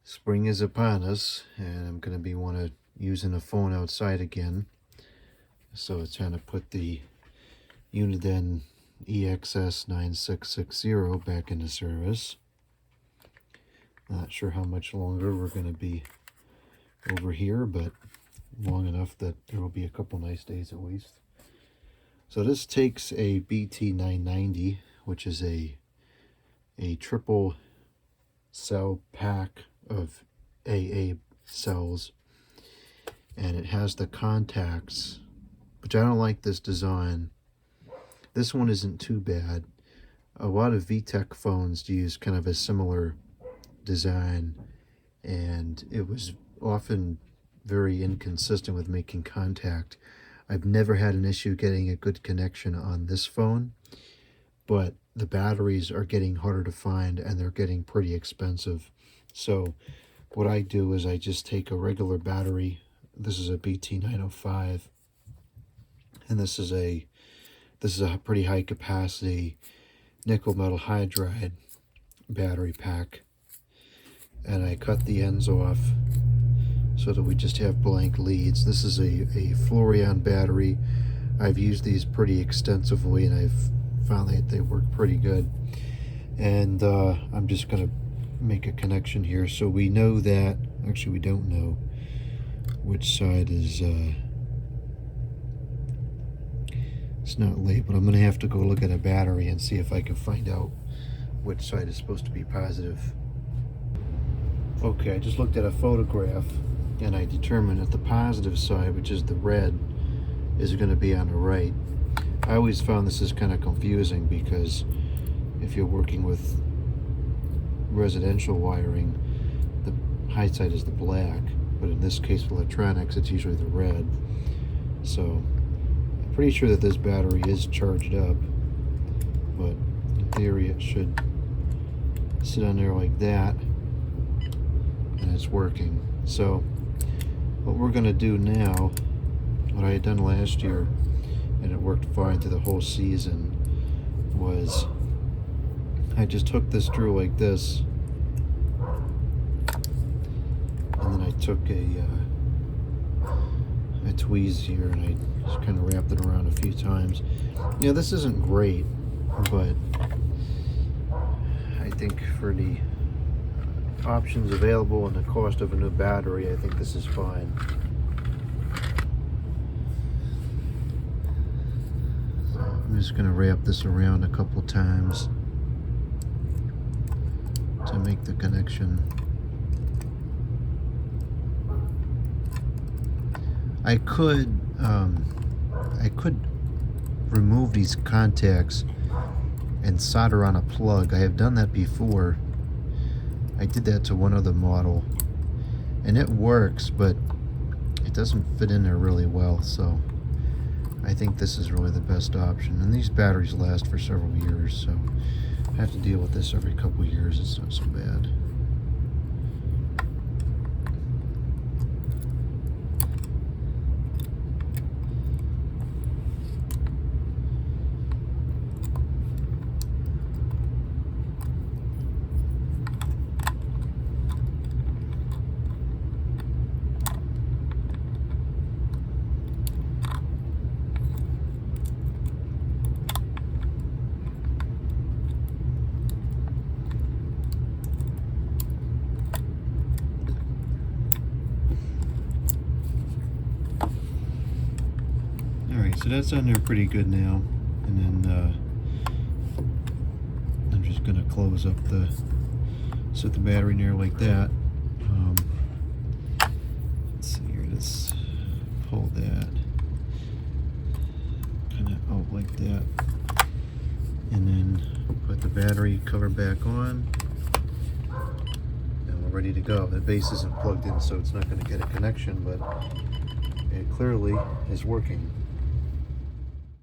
Spring is upon us, and I'm going to be using a phone outside again. So it's trying to put the Uniden EXS9660 back into service. Not sure how much longer we're going to be over here, but long enough that there will be a couple nice days at least. So this takes a BT990, which is a triple cell pack of AA cells, and it has the contacts, which I don't like this design. This one isn't too bad. A lot of VTech phones use kind of a similar design, and it was often very inconsistent with making contact. I've never had an issue getting a good connection on this phone, but the batteries are getting harder to find and they're getting pretty expensive. So what I do is I just take a regular battery. This is a BT905, and this is a pretty high capacity nickel metal hydride battery pack, and I cut the ends off so that we just have blank leads. This is a Fluorion battery. I've used these pretty extensively, and I've found that they work pretty good. And I'm just going to make a connection here so we know that, actually we don't know which side is, it's not labeled. I'm going to have to go look at a battery and see if I can find out which side is supposed to be positive. Okay, I just looked at a photograph and I determined that the positive side, which is the red, is going to be on the right. I always found this is kind of confusing because if you're working with residential wiring, the high side is the black, but in this case with electronics it's usually the red. So I'm pretty sure that this battery is charged up, but in theory it should sit on there like that and it's working. So what we're going to do now, what I had done last year, and it worked fine through the whole season, was I just hooked this through like this, and then I took a tweeze here and I just kind of wrapped it around a few times. You know, this isn't great, but I think for the options available and the cost of a new battery, I think this is fine. I'm just going to wrap this around a couple times to make the connection. I could remove these contacts and solder on a plug. I have done that before. I did that to one other model and it works, but it doesn't fit in there really well, so I think this is really the best option. And these batteries last for several years, so I have to deal with this every couple years. It's not so bad. So that's on there pretty good now, and then I'm just going to close up set the battery near like that. Let's see here, let's pull that kind of out like that, and then put the battery cover back on, and we're ready to go. The base isn't plugged in, so it's not going to get a connection, but it clearly is working.